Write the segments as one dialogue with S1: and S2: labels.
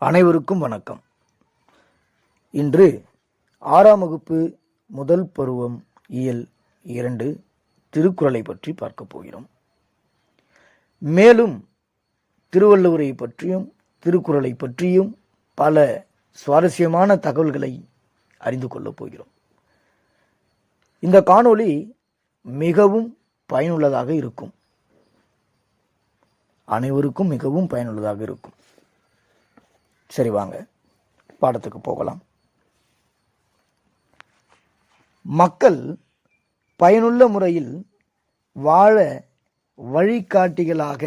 S1: அனைவருக்கும் வணக்கம். இன்று 6ஆம் வகுப்பு முதல் பருவம் இயல் 2 திருக்குறளை பற்றி பார்க்க போகிறோம். மேலும் திருவள்ளுவரை பற்றியும் திருக்குறளை பற்றியும் பல சுவாரஸ்யமான தகவல்களை அறிந்து கொள்ளப் போகிறோம். இந்த காணொளி மிகவும் பயனுள்ளதாக இருக்கும். அனைவருக்கும் மிகவும் பயனுள்ளதாக இருக்கும். சரி, வாங்க பாடத்துக்கு போகலாம். மக்கள் பயனுள்ள முறையில் வாழ வழிகாட்டிகளாக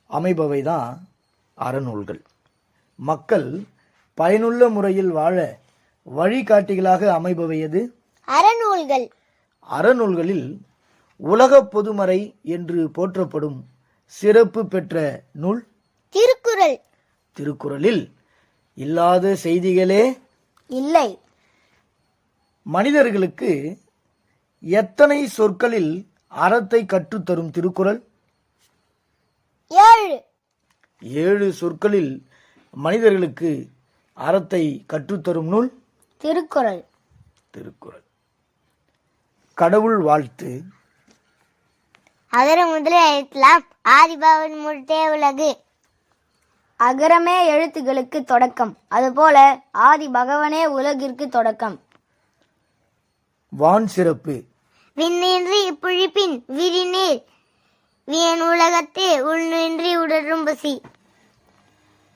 S1: அமைபவைதான் அறநூல்கள். மக்கள் பயனுள்ள முறையில் வாழ வழிகாட்டிகளாக அமைபவை எது?
S2: அறநூல்கள்.
S1: அறநூல்களில் உலக பொதுமறை என்று போற்றப்படும் சிறப்பு பெற்ற நூல்
S2: திருக்குறள்.
S1: திருக்குறளில் இல்லாத செய்திகளே
S2: இல்லை.
S1: மனிதர்களுக்கு எத்தனை சொற்களில் அறத்தை கற்றுத்தரும் திருக்குறள்?
S2: 7.
S1: 7 சொற்களில் மனிதர்களுக்கு அறத்தை கற்றுத்தரும் நூல்
S2: திருக்குறள்.
S1: திருக்குறள். கடவுள் வாழ்த்து.
S2: அகர முதல எழுத்தெல்லாம் ஆதிபகவன் முழுத்தே உலகு. அகரமே எழுத்துகளுக்கு தொடக்கம், அதுபோல ஆதி பகவனே உலகிற்கு தொடக்கம்.
S1: வான் சிறப்பு.
S2: விண்ணின்றி புழிப்பின் விரிநீர் வியன் உலகத்தே உள்நின்றி உடரும் பசி.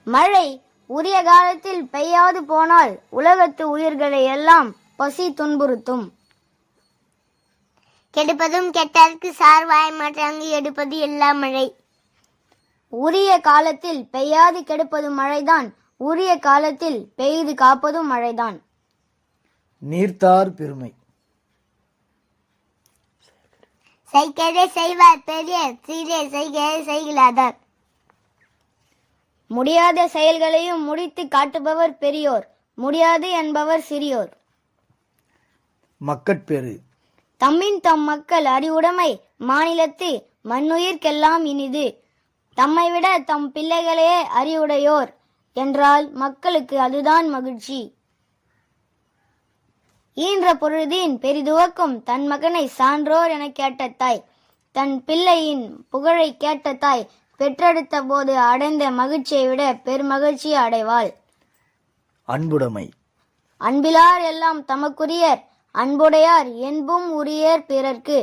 S2: மழை உரிய காலத்தில் பெய்யாது போனால் உலகத்து உயிர்களை எல்லாம் பசி துன்புறுத்தும். கெடுப்பதும் கெட்டதற்கு சார்வாய் மாற்றாங்கு எடுப்பது எல்லா மழை. உரிய காலத்தில் பெய்யாது கெடுப்பதும் மழைதான், உரிய காலத்தில் பெய்து காப்பதும் மழைதான்.
S1: நீர்த்தார் பெருமை.
S2: செய்கதை செய்வார் பெரிய, சிறிய செய்கதை செய்கிறார். முடியாத செயல்களையும் முடித்து காட்டுபவர் பெரியோர், முடியாது என்பவர் சிறியோர்.
S1: மக்கட்பேறு.
S2: தம்மின் தம் மக்கள் அறிவுடைமை மாநிலத்து மண்ணுயிர்க்கெல்லாம் இனிது. தம்மை விட தம் பிள்ளைகளே அறிவுடையோர் என்றால் மக்களுக்கு அதுதான் மகிழ்ச்சி. ஈன்ற பொழுதின் பெரிதுவக்கும் தன் மகனை சான்றோர் என கேட்ட தாய், தன் பிள்ளையின் புகழை கேட்ட தாய் பெற்றெடுத்த போது அடைந்த மகிழ்ச்சியை விட பெருமகிழ்ச்சி அடைவாள்.
S1: அன்புடைமை.
S2: அன்பிலார் எல்லாம் தமக்குரியர், அன்புடையார் என்பும் உரியர் பிறர்க்கு.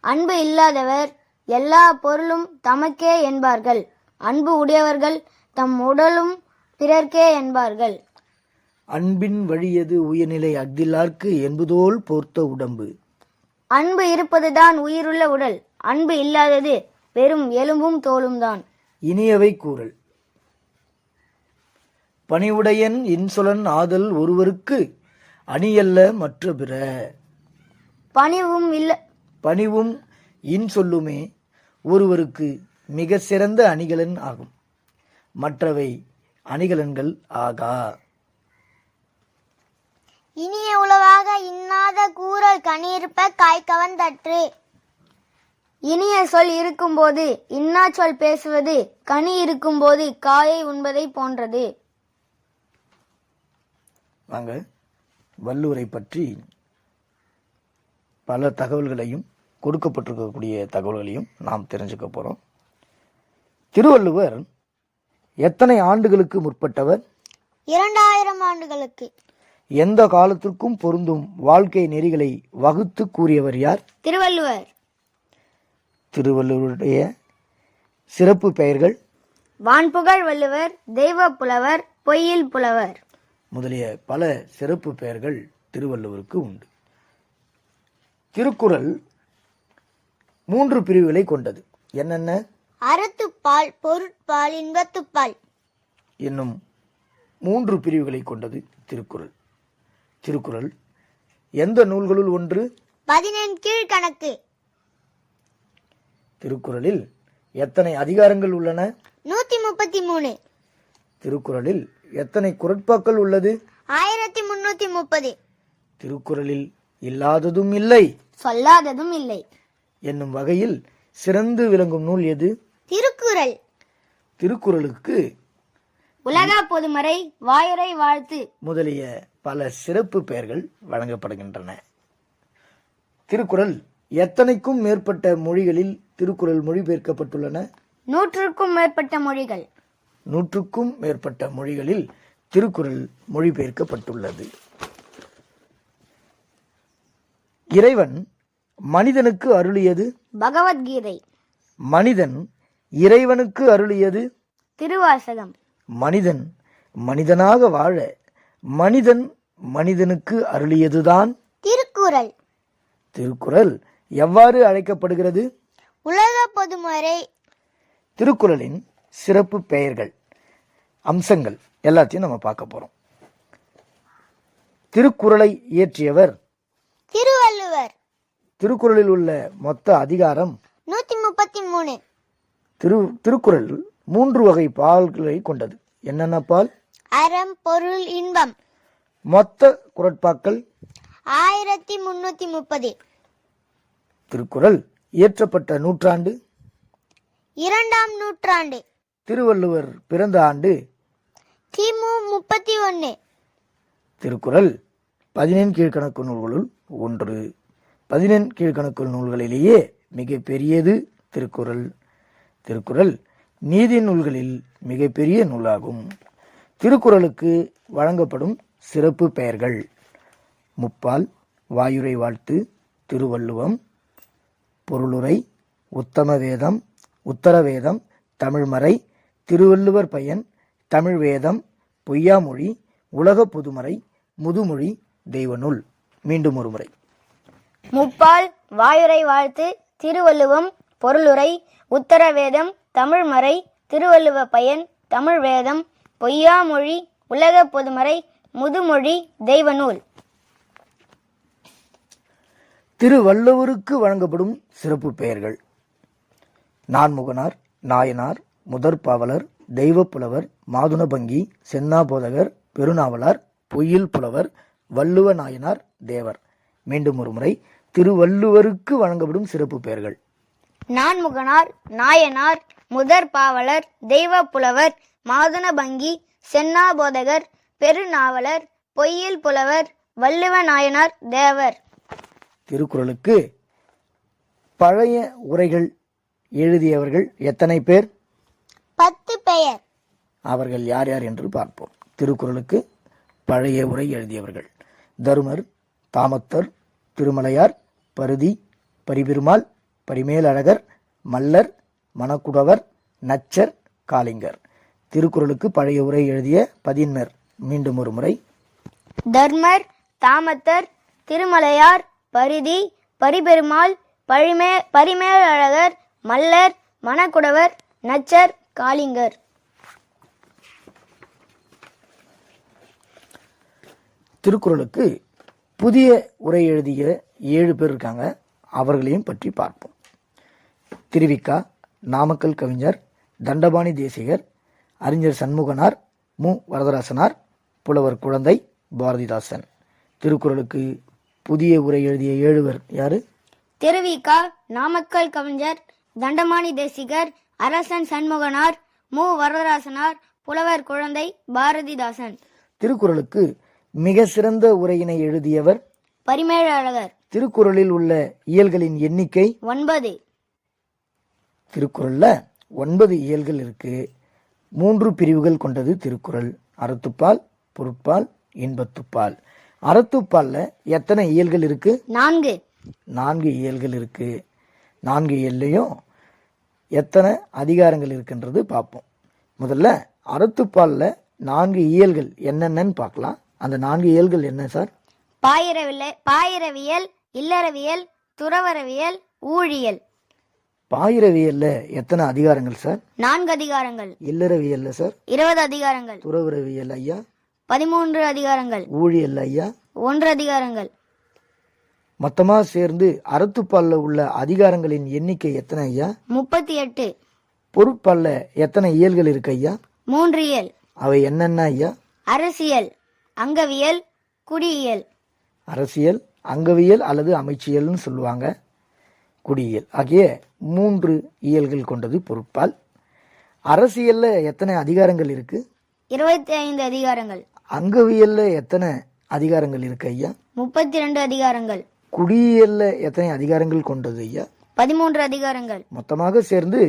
S2: அன்பு இல்லாதவர் எல்லா பொருளும் தமக்கே என்பார்கள், அன்பு உடையவர்கள் தம் உடலும் பிறர்க்கே என்பார்கள்.
S1: அன்பின் வழியது உயர்நிலை அஃதில்லார்க்கு என்பதோல் போர்த்த உடம்பு.
S2: அன்பு இருப்பதுதான் உயிருள்ள உடல், அன்பு இல்லாதது வெறும் எலும்பும் தோலும் தான்.
S1: இனியவை கூறல். பணிவுடையன் இன்சொலன் ஆதல் ஒருவருக்கு அணியல்ல மற்ற பிற. பணிவும் இன்சொல்லுமே ஒருவருக்கு மிக சிறந்த அணிகலன் ஆகும், மற்றவை அணிகலன்கள் ஆகா.
S2: இனிய உளவாக இன்னாத கூறல் கனியிருப்ப காய் கவர்ந்தற்று. இனிய சொல் இருக்கும்போது இன்னா சொல் பேசுவது கனி இருக்கும்போது காயை உண்பதை போன்றது.
S1: வாங்க வள்ளுவரை பற்றி பல தகவல்களையும் கொடுக்கப்பட்டிருக்கக்கூடிய தகவல்களையும் நாம் தெரிஞ்சுக்க போறோம். திருவள்ளுவர் எத்தனை ஆண்டுகளுக்கு முற்பட்டவர்?
S2: 2000 ஆண்டுகளுக்கு.
S1: எந்த காலத்திற்கும் பொருந்தும் வாழ்க்கை நெறிகளை வகுத்து கூறியவர் யார்?
S2: திருவள்ளுவர்.
S1: திருவள்ளுவருடைய சிறப்பு பெயர்கள்?
S2: வான்புகழ் வள்ளுவர், தெய்வ புலவர், பொய்யில் புலவர்
S1: முதலிய பல சிறப்பு பெயர்கள் திருவள்ளுவருக்கு உண்டு. திருக்குறள் 3 பிரிவுகளை கொண்டது. என்னென்ன?
S2: அறத்துப்பால், பொருட்பால், இன்பத்துப்பால்
S1: என்னும் 3 பிரிவுகளை கொண்டது திருக்குறள். திருக்குறள் எந்த நூல்களுள் ஒன்று?
S2: 14 கீழ்கணக்கு.
S1: திருக்குறளில் எத்தனை அதிகாரங்கள் உள்ளன?
S2: 133.
S1: திருக்குறளில் எத்தனை குறட்பாக்கள் உள்ளது?
S2: 1330.
S1: திருக்குறளில் இல்லாததும் இல்லை,
S2: சொல்லாததும் இல்லை
S1: என்னும் வகையில் சிறந்து விளங்கும் நூல் எது?
S2: திருக்குறள்.
S1: திருக்குறளுக்கு
S2: உலக பொதுமறை, வாயுரை வாழ்த்து
S1: முதலிய பல சிறப்பு பெயர்கள் வழங்கப்படுகின்றன. திருக்குறள் எத்தனைக்கும் மேற்பட்ட மொழிகளில் திருக்குறள் மொழிபெயர்க்கப்பட்டுள்ளன?
S2: 100க்கும் மேற்பட்ட மொழிகள்.
S1: 100க்கும் மேற்பட்ட மொழிகளில் திருக்குறள் மொழிபெயர்க்கப்பட்டுள்ளது. இறைவன் மனிதனுக்கு அருளியது
S2: பகவத்கீதை.
S1: மனிதன் இறைவனுக்கு அருளியது
S2: திருவாசகம்.
S1: மனிதன் மனிதனாக வாழ மனிதன் மனிதனுக்கு அருளியதுதான்
S2: திருக்குறள்.
S1: திருக்குறள் எவ்வாறு அழைக்கப்படுகிறது?
S2: உலக பொதுமறை.
S1: திருக்குறளின் சிறப்பு பெயர்கள், அம்சங்கள் எல்லாத்தையும் நம்ம பார்க்க போறோம். திருக்குறளை இயற்றியவர்
S2: திருவள்ளுவர்.
S1: திருக்குறளில் உள்ள மொத்த அதிகாரம்
S2: 133.
S1: திருக்குறள் 3 வகை பால்களை கொண்டது. என்னென்ன பால்?
S2: அறம், பொருள், இன்பம்.
S1: மொத்த குறட்பாக்கள்
S2: 1330.
S1: திருக்குறள் இயற்றப்பட்ட நூற்றாண்டு
S2: 2ஆம் நூற்றாண்டு.
S1: திருவள்ளுவர் பிறந்த ஆண்டு
S2: கிமு 31.
S1: திருக்குறள் 14 கீழ்கணக்கு நூல்களுள் ஒன்று. 14 கீழ்கணக்கு நூல்களிலேயே மிக பெரியது திருக்குறள். திருக்குறள் நீதி நூல்களில் மிகப்பெரிய நூலாகும். திருக்குறளுக்கு வழங்கப்படும் சிறப்பு பெயர்கள்: முப்பால், வாயுரை வாழ்த்து, திருவள்ளுவம், பொருளுரை, உத்தம வேதம், உத்தர வேதம், தமிழ்மறை, திருவள்ளுவர் பயன், தமிழ் வேதம், பொய்யாமொழி, உலக பொதுமறை, முதுமொழி, தெய்வநூல். மீண்டும் ஒரு முறை:
S2: முப்பால், வாயுரை வாழ்த்து, திருவள்ளுவம், பொருளுரை, உத்தர வேதம், தமிழ்மறை, திருவள்ளுவ பயன், தமிழ் வேதம், பொய்யாமொழி, உலக பொதுமறை, முதுமொழி, தெய்வநூல்.
S1: திருவள்ளுவருக்கு வழங்கப்படும் சிறப்பு பெயர்கள்: நான்முகனார், நாயனார், முதற்பாவலர், தெய்வப்புலவர், மாதுணபங்கி, சென்னாபோதகர், பெருநாவலார், பொய்யில் புலவர், வள்ளுவ நாயனார், தேவர். மீண்டும் ஒரு முறை: திருவள்ளுவருக்கு வழங்கப்படும் சிறப்பு பெயர்கள்:
S2: நான்முகனார், நாயனார், முதற்பாவலர், தெய்வப்புலவர், மாதுணபங்கி, சென்னாபோதகர், பெருநாவலர், பொய்யில் புலவர், வள்ளுவ நாயனார், தேவர்.
S1: திருக்குறளுக்கு பழைய உரைகள் எழுதியவர்கள் எத்தனை பேர்?
S2: 10 பெயர்.
S1: அவர்கள் யார் யார் என்று பார்ப்போம். திருக்குறளுக்கு பழைய உரை எழுதியவர்கள்: தருமர், தாமத்தர், திருமலையார், பருதி, பரிபெருமாள், பரிமேலழகர், மல்லர், மணக்குடவர், நச்சர், காளிங்கர். திருக்குறளுக்கு பழைய உரை எழுதிய 10 மீண்டும் ஒரு முறை:
S2: தர்மர், தாமத்தர், திருமலையார், பரிதி, பரிபெருமாள், பரிமேலழகர், மல்லர், மணக்குடவர், நச்சர், காளிங்கர்.
S1: திருக்குறளுக்கு புதிய உரை எழுதிய 7 பேர் இருக்காங்க. அவர்களையும் பற்றி பார்ப்போம். திருவிக்கா, நாமக்கல் கவிஞர், தண்டபாணி தேசிகர், அறிஞர் சண்முகனார், மு வரதராசனார், புலவர் குழந்தை, பாரதிதாசன். திருக்குறளுக்கு புதிய உரை எழுதிய 7 பேர் யாரு?
S2: திருவிக்கா, நாமக்கல் கவிஞர், தண்டபாணி தேசிகர், அரசன் சண்முகனார், மு வரதராசனார், புலவர் குழந்தை, பாரதிதாசன்.
S1: திருக்குறளுக்கு மிக சிறந்த உரையினை எழுதியவர்
S2: பரிமேலழகர்.
S1: திருக்குறளில் உள்ள இயல்களின் எண்ணிக்கை
S2: 9.
S1: திருக்குறள்ல 9 இயல்கள் இருக்கு. 3 பிரிவுகள் கொண்டது திருக்குறள்: அறத்துப்பால், பொருட்பால், இன்பத்துப்பால். அறத்துப்பால்ல எத்தனை இயல்கள் இருக்கு?
S2: 4.
S1: 4 இயல்கள் இருக்கு. 4 இயல்லையும் எத்தனை அதிகாரங்கள் இருக்குன்றது பார்ப்போம். முதல்ல அறத்துப்பால்ல 4 இயல்கள் என்னென்னு பார்க்கலாம். அந்த 4 இயல்கள் என்ன சார்?
S2: பாயிரவியல், இல்லறவியல், துறவரவியல், ஊழியல்.
S1: பாயிரவியல்ல எத்தனை அதிகாரங்கள் சார்?
S2: 4 அதிகாரங்கள்.
S1: இல்லறவியல்ல சார்?
S2: 20 அதிகாரங்கள்.
S1: துறவரவியல் ஐயா?
S2: 13 அதிகாரங்கள்.
S1: ஊழியல் ஐயா?
S2: 1 அதிகாரங்கள்.
S1: மொத்தமா சேர்ந்து அறத்துப்பால்ல உள்ள அதிகாரங்களின் எண்ணிக்கை எத்தனை ஐயா?
S2: 38.
S1: பொருட்பால்ல எத்தனை இயல்கள் இருக்கு ஐயா?
S2: 3 இயல்.
S1: அவை என்னென்ன ஐயா?
S2: அரசியல், அங்கவியல், குடியியல்.
S1: அரசியல், அங்கவியல் அல்லது அமைச்சியல்னு சொல்லுவாங்க. குடியியல் ஆகிய 3 இயல்கள் கொண்டது பொருட்பால். அரசியல்ல எத்தனை அதிகாரங்கள் இருக்கு?
S2: 25 அதிகாரங்கள்.
S1: அங்கவியல்ல எத்தனை அதிகாரங்கள் இருக்கு ஐயா?
S2: 32 அதிகாரங்கள்.
S1: குடியியல்ல எத்தனை அதிகாரங்கள் கொண்டது ஐயா?
S2: 13 அதிகாரங்கள்.
S1: மொத்தமாக சேர்ந்து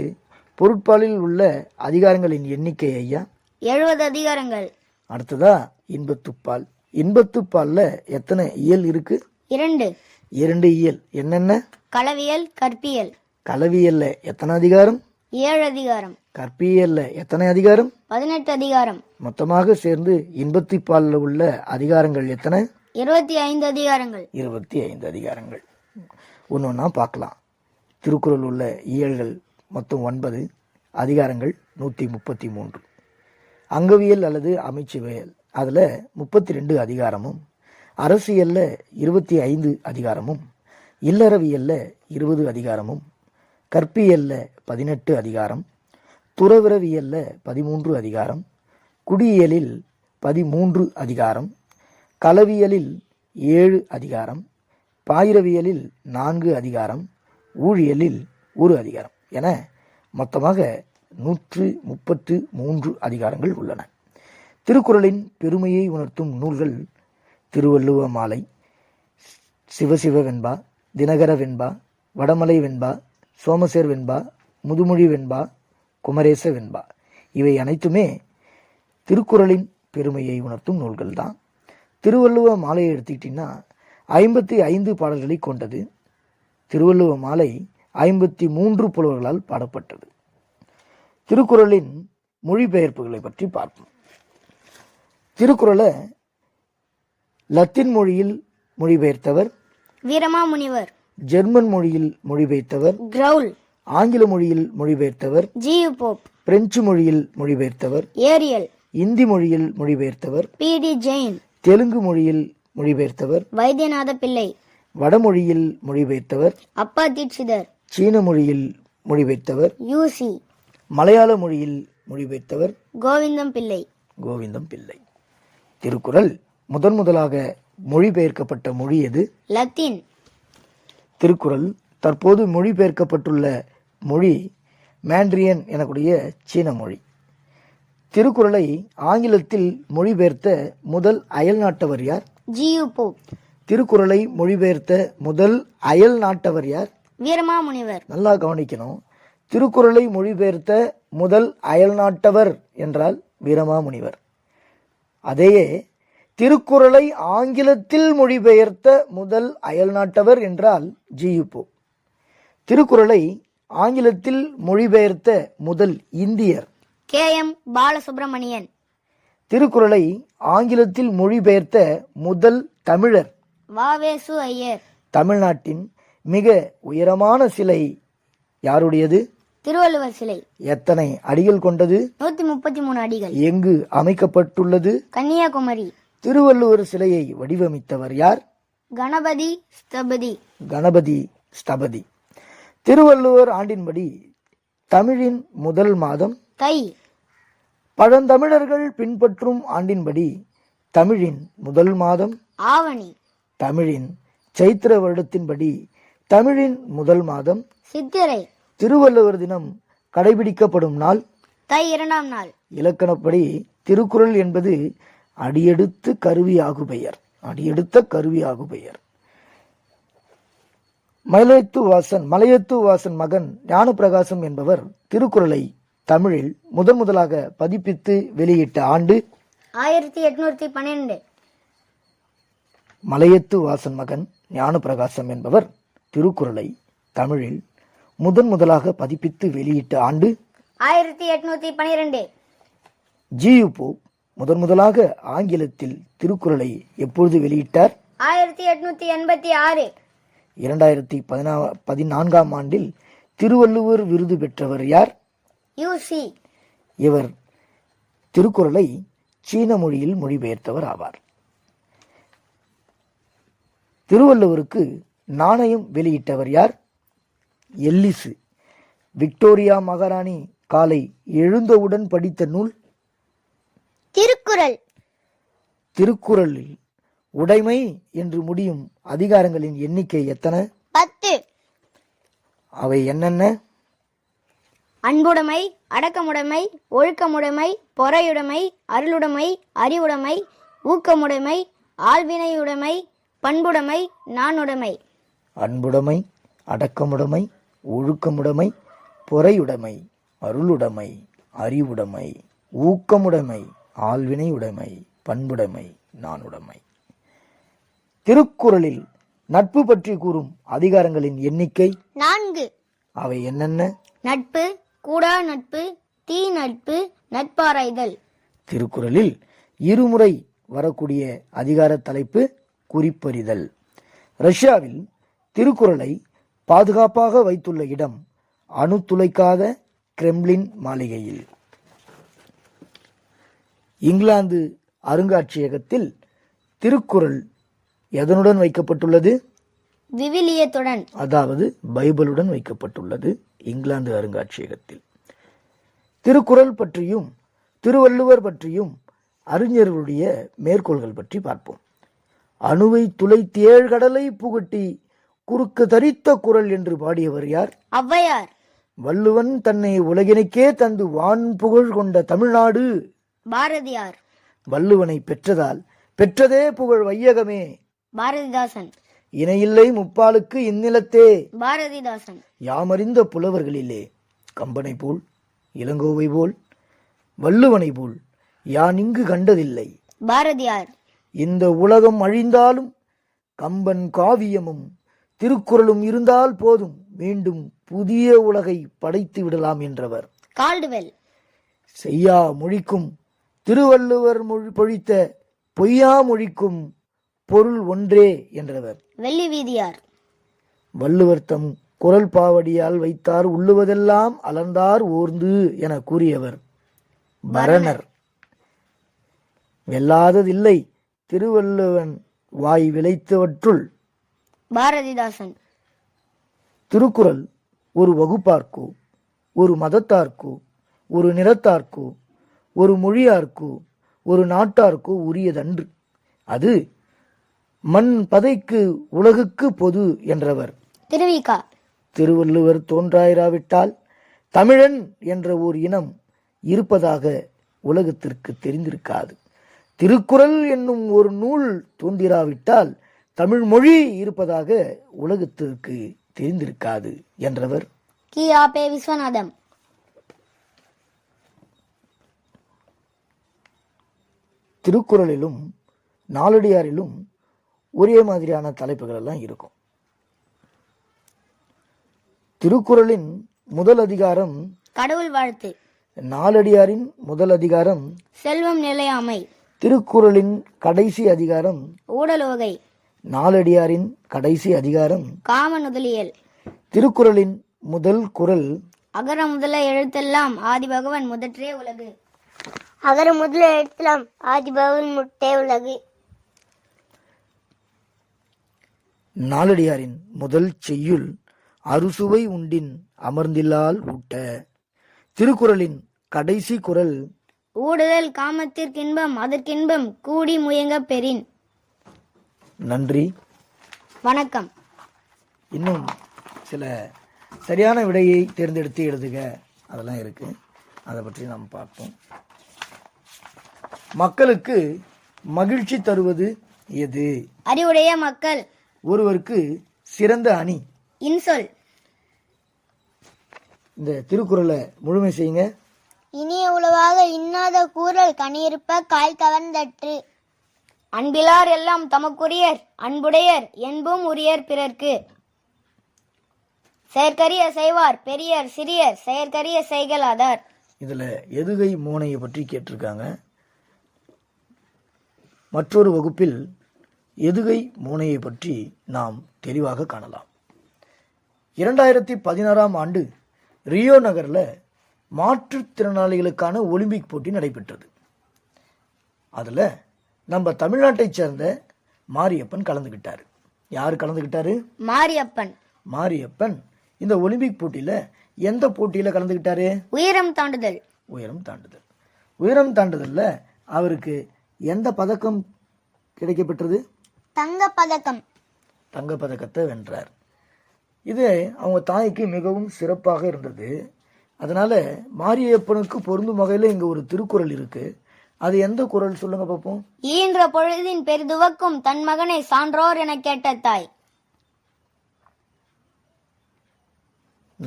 S1: பொருட்பாலில் உள்ள அதிகாரங்களின் எண்ணிக்கை ஐயா?
S2: 70 அதிகாரங்கள்.
S1: அடுத்ததா இன்பத்துப்பால். இன்பத்துப்பால்ல எத்தனை இயல் இருக்கு?
S2: 2.
S1: 2 இயல். என்னென்ன?
S2: களவியல், கற்பியல்.
S1: களவியல்ல எத்தனை அதிகாரம்?
S2: 7 அதிகாரம்.
S1: கற்பியல்ல எத்தனை அதிகாரம்?
S2: 18 அதிகாரம்.
S1: மொத்தமாக சேர்ந்து இன்பத்துப்பால்ல உள்ள அதிகாரங்கள் எத்தனை?
S2: 25 அதிகாரங்கள்.
S1: 25 அதிகாரங்கள். ஒன்னொன்னா பார்க்கலாம். திருக்குறள் உள்ள இயல்கள் மொத்தம் 9, அதிகாரங்கள் 133. அங்கவியல் அல்லது அமைச்சுவியல் அதுல 32 அதிகாரமும், அரசியல்ல 25 அதிகாரமும், இல்லறவியல்ல 20 அதிகாரமும், கற்பியல்ல 18 அதிகாரம், துறவிரவியல்ல 13 அதிகாரம், குடியியலில் 13 அதிகாரம், களவியலில் 7 அதிகாரம், பாயிரவியலில் 4 அதிகாரம், ஊழியலில் 1 அதிகாரம் என மொத்தமாக 133 அதிகாரங்கள் உள்ளன. திருக்குறளின் பெருமையை உணர்த்தும் நூல்கள் திருவள்ளுவ மாலை, சிவசிவ வெண்பா, தினகர வெண்பா, வடமலை வெண்பா, சோமசேர் வெண்பா, முதுமொழி வெண்பா, குமரேச வெண்பா. இவை அனைத்துமே திருக்குறளின் பெருமையை உணர்த்தும் நூல்கள் தான். திருவள்ளுவ மாலையை எடுத்துக்கிட்டீங்கன்னா 55 பாடல்களை கொண்டது. திருவள்ளுவ மாலை 53 புலவர்களால் பாடப்பட்டது. திருக்குறளின் மொழிபெயர்ப்புகளை பற்றி பார்ப்போம். திருக்குறளை லத்தீன் மொழியில் மொழிபெயர்த்தவர்
S2: வீரமாமுனிவர்.
S1: ஜெர்மன் மொழியில் மொழிபெயர்த்தவர்
S2: கிரவுல்.
S1: ஆங்கில மொழியில் மொழிபெயர்த்தவர்
S2: ஜியு போப்.
S1: பிரெஞ்சு மொழியில் மொழிபெயர்த்தவர்
S2: ஏரியல்.
S1: இந்தி மொழியில் மொழிபெயர்த்தவர்
S2: பி.டி. ஜெயின்.
S1: தெலுங்கு மொழியில் மொழிபெயர்த்தவர்
S2: வைத்தியநாத பிள்ளை.
S1: வடமொழியில் மொழிபெயர்த்தவர்
S2: அப்பா தீட்சிதர்.
S1: சீன மொழியில் மொழிபெயர்த்தவர்
S2: யூசி.
S1: மலையாள மொழியில் மொழிபெயர்த்தவர்
S2: கோவிந்தம் பிள்ளை.
S1: கோவிந்தம் பிள்ளை. திருக்குறள் முதலாக மொழிபெயர்க்கப்பட்ட மொழி எது?
S2: லத்தீன்.
S1: திருக்குறள் தற்போது மொழிபெயர்க்கப்பட்டுள்ள மொழி மேண்ட்ரியன் எனக்கூடிய சீன மொழி. திருக்குறளை ஆங்கிலத்தில் மொழிபெயர்த்த முதல் அயல் நாட்டவர் யார்?
S2: G U Pope.
S1: திருக்குறளை மொழிபெயர்த்த முதல் அயல் நாட்டவர் யார்?
S2: வீரமாமுனிவர்.
S1: நல்லா கவனிக்கணும். திருக்குறளை மொழிபெயர்த்த முதல் அயல் நாட்டவர் என்றால் வீரமாமுனிவர். அதையே திருக்குறளை ஆங்கிலத்தில் மொழிபெயர்த்த முதல் அயல் நாட்டவர் என்றால் ஜியு போப். திருக்குறளை ஆங்கிலத்தில் மொழிபெயர்த்த முதல் இந்தியர்
S2: கே.எம். பாலசுப்ரமணியன்.
S1: திருக்குறளை ஆங்கிலத்தில் மொழிபெயர்த்த முதல் தமிழர்
S2: வ.வே.சு. ஐயர்.
S1: தமிழ்நாட்டின் மிக உயரமான சிலை யாருடையது?
S2: திருவள்ளுவர் சிலை.
S1: எத்தனை அடிகள் கொண்டது?
S2: 133 அடிகள்.
S1: எங்கு அமைக்கப்பட்டுள்ளது?
S2: கன்னியாகுமரி.
S1: திருவள்ளுவர் சிலையை வடிவமைத்தவர் யார்?
S2: கணபதி ஸ்தபதி.
S1: கணபதி ஸ்தபதி. திருவள்ளுவர் ஆண்டின்படி தமிழின் முதல் மாதம்
S2: தை.
S1: பழந்தமிழர்கள் பின்பற்றும் ஆண்டின்படி தமிழின் முதல் மாதம்
S2: ஆவணி.
S1: தமிழின் சைத்திர வருடத்தின்படி தமிழின் முதல் மாதம்
S2: சித்திரை.
S1: திருவள்ளுவர் தினம் கடைபிடிக்கப்படும் நாள்
S2: தை 2ஆம் நாள்.
S1: இலக்கணப்படி திருக்குறள் என்பது அடியெடுத்து கருவியாகு பெயர். அடியெடுத்த கருவியாகு பெயர். மலையத்து வாசன் மகன் ஞானப்பிரகாசம் என்பவர் திருக்குறளை தமிழில் முதலாக பதிப்பித்து வெளியிட்ட ஆண்டு
S2: 1812.
S1: மலையத்து வாசன் மகன் ஞானப்பிரகாசம் என்பவர் திருக்குறளை தமிழில் முதலாக பதிப்பித்து வெளியிட்ட ஆண்டு
S2: 1812.
S1: ஜியு போப் முதலாக ஆங்கிலத்தில் திருக்குறளை எப்பொழுது வெளியிட்டார்?
S2: 1886.
S1: 2014ஆம் ஆண்டில் திருவள்ளுவர் விருது பெற்றவர் யார்?
S2: யூசி.
S1: இவர் திருக்குறளை சீன மொழியில் மொழிபெயர்த்தவர் ஆவார். திருவள்ளுவருக்கு நாணயம் வெளியிட்டவர் யார்? எல்லிசு. விக்டோரியா மகாராணி காலை எழுந்தவுடன் படித்த நூல்
S2: திருக்குறள்.
S1: திருக்குறளில் உடைமை என்று முடியும் அதிகாரங்களின் எண்ணிக்கை எத்தனை?
S2: 10.
S1: அவை என்னென்ன?
S2: அன்புடைமை, அடக்கமுடைமை, ஒழுக்கமுடைமை, பொறையுடைமை, அருளுடைமை, அறிவுடைமை, ஊக்கமுடைமை, ஆள்வினையுடைமை, பண்புடைமை, நாணுடைமை.
S1: அன்புடைமை, அடக்கமுடைமை, ஒழுக்கமுடைமை, பொறையுடைமை, அருளுடைமை, அறிவுடைமை, ஊக்கமுடைமை, ஆள்வினை உடைமை, பண்புடைமை, நாணுடைமை. திருக்குறளில் நட்பு பற்றி கூறும் அதிகாரங்களின் எண்ணிக்கை
S2: 4.
S1: அவை என்னென்ன?
S2: நட்பு, கூடா நட்பு, தீ நட்பு, நட்பாராய்தல்.
S1: திருக்குறளில் இருமுறை வரக்கூடிய அதிகார தலைப்பு குறிப்பறிதல். ரஷ்யாவில் திருக்குறளை பாதுகாப்பாக வைத்துள்ள இடம் அணு துளைக்காத கிரெம்ளின் மாளிகையில். இங்கிலாந்து அருங்காட்சியகத்தில் திருக்குறள் எதனுடன் வைக்கப்பட்டுள்ளது?
S2: விவிலியத்துடன்,
S1: அதாவது பைபிளுடன் வைக்கப்பட்டுள்ளது இங்கிலாந்து அருங்காட்சியகத்தில். திருக்குறள் பற்றியும் திருவள்ளுவர் பற்றியும் அறிஞர்களுடைய மேற்கோள்கள் பற்றி பார்ப்போம். அணுவை துளைத்தேழ் கடலை புகட்டி குறுக்கு தரித்த குறள் என்று பாடியவர் யார்?
S2: ஔவையார்.
S1: வள்ளுவன் தன்னை உலகினுக்கே தந்து வான் புகழ் கொண்ட தமிழ்நாடு
S2: பாரதியார்.
S1: வள்ளுவனை பெற்றதால் பெற்றதே புகழ் வையகமே
S2: பாரதிதாசன்.
S1: இணையில்லை முப்பாலுக்கு இந்நிலத்தே
S2: பாரதிதாசன்.
S1: யாமறிந்த புலவர்களிலே கம்பனை போல், இளங்கோவை போல், வள்ளுவனை போல் யான் இங்கு கண்டதில்லை.
S2: பாரதியார்.
S1: இந்த உலகம் அழிந்தாலும் கம்பன் காவியமும் திருக்குறளும் இருந்தால் போதும், மீண்டும் புதிய உலகை படைத்து விடலாம் என்றவர்.
S2: கால்டுவெல்.
S1: செய்யா மொழிக்கும் திருவள்ளுவர் மொழி பொழித்த பொய்யா மொழிக்கும் பொருள் ஒன்றே என்றவர்.
S2: வெள்ளி வீதியார்.
S1: வள்ளுவர் தம் குரல் பாவடியால் வைத்தார் உள்ளுவதெல்லாம் அலர்ந்தார் ஓர்ந்து என கூறியவர் பரணர். வெல்லாததில்லை திருவள்ளுவன் வாய் விளைத்தவற்றுள்.
S2: பாரதிதாசன்.
S1: திருக்குறள் ஒரு வகுப்பார்க்கோ, ஒரு மதத்தார்க்கோ, ஒரு நிறத்தார்க்கோ, ஒரு மொழியார்க்கோ, ஒரு நாட்டார்க்கோ உரியதன்று. அது மண் பதைக்கு உலகுக்கு பொது என்றவர்.
S2: திருவிகா.
S1: திருவள்ளுவர் தோன்றாயிராவிட்டால் தமிழன் என்ற ஓர் இனம் இருப்பதாக உலகத்திற்கு தெரிந்திருக்காது. திருக்குறள் என்னும் ஒரு நூல் தோன்றிராவிட்டால் தமிழ் மொழி இருப்பதாக உலகத்திற்கு தெரிந்திருக்காது என்றவர்.
S2: கி.ஆ.பெ. விஸ்வநாதம்.
S1: திருக்குறளிலும் நாலடியாரிலும் ஒரே மாதிரியான தலைப்புகள் எல்லாம் இருக்கும். திருக்குறளின் முதல் அதிகாரம்
S2: கடவுள் வாழ்த்து.
S1: நாலடியாரின் முதல் அதிகாரம்
S2: செல்வம் நிலையாமை.
S1: திருக்குறளின் கடைசி அதிகாரம்
S2: ஊடலுவகை.
S1: நாலடியாரின் கடைசி அதிகாரம்
S2: காம நுதலியல்.
S1: திருக்குறளின் முதல் குறள்
S2: அகர முதல எழுத்தெல்லாம் ஆதி பகவன் முதற்றே உலகு.
S3: அகர முதல எழுத்தெல்லாம் ஆதி பகவன் முட்டே உலகு.
S1: நாலடியாரின் முதல் செய்யுள் அறுசுவை உண்டின் அமர்ந்தில்லால் ஊட்ட. திருக்குறளின் கடைசி குறள்
S2: ஊடுதல் காமத்திற்கின்பம் அதற்கின்பம் கூடி முயங்க பெறின்.
S1: நன்றி,
S2: வணக்கம்.
S1: இன்னும் சில சரியான விடையை தேர்ந்தெடுத்து எழுதுக, அதெல்லாம் இருக்கு, அதை பற்றி நாம் பார்ப்போம். மக்களுக்கு மகிழ்ச்சி தருவது எது?
S2: அறிவுடைய மக்கள்.
S1: ஒருவருக்கு சிறந்த அணி.
S2: இன்சொல்.
S1: இந்த திருக்குறளை முழுமை செய்யுங்க.
S3: இனிய உளவாக இன்னாத கூறல் கனியிருப்ப காய் கவர்ந்தற்று.
S2: அன்பிலார் எல்லாம் தமக்குரியர் அன்புடையர் என்பும் உரியர் பிறர்க்கு. செயற்கரிய செய்வார் பெரியர் சிறியர் செயற்கரிய செய்கலாதார்.
S1: இதுல எதுகை மோனையை பற்றி கேட்டிருக்காங்க. மற்றொரு வகுப்பில் எதுகை மோனையை பற்றி நாம் தெளிவாக காணலாம். 2016 ஆண்டு ரியோ நகர்ல மாற்றுத்திறனாளிகளுக்கான ஒலிம்பிக் போட்டி நடைபெற்றது. அதுல நம்ம தமிழ்நாட்டை சேர்ந்த மாரியப்பன் கலந்துகிட்டாரு. யார் கலந்துகிட்டாரு?
S2: மாரியப்பன்.
S1: மாரியப்பன் இந்த ஒலிம்பிக் போட்டியில எந்த போட்டியில கலந்துகிட்டாரு?
S2: உயரம் தாண்டுதல்.
S1: உயரம் தாண்டுதல். உயரம் தாண்டுதல்ல அவருக்கு எந்த பதக்கம் கிடைக்கப்பெற்றது?
S3: தங்க பதக்கம்.
S1: தங்க பதக்கத்தை வென்றார். இது அவங்க தாய்க்கு மிகவும் சிறப்பாக இருந்தது. அதனால மாரியப்பனுக்கு பொருந்தும் வகையில் இங்க ஒரு திருக்குறள் இருக்கு. அது எந்த குறள் சொல்லுங்க பார்ப்போம்.
S2: ஈன்ற பொழுதின் பெரிதுவக்கும் தன் மகனை சான்றோர் என கேட்ட தாய்.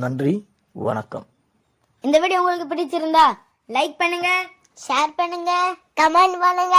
S1: நன்றி, வணக்கம்.
S2: இந்த வீடியோ உங்களுக்கு பிடிச்சிருந்தா லைக் பண்ணுங்க,
S3: ஷேர் பண்ணுங்க, கமெண்ட் பண்ணுங்க.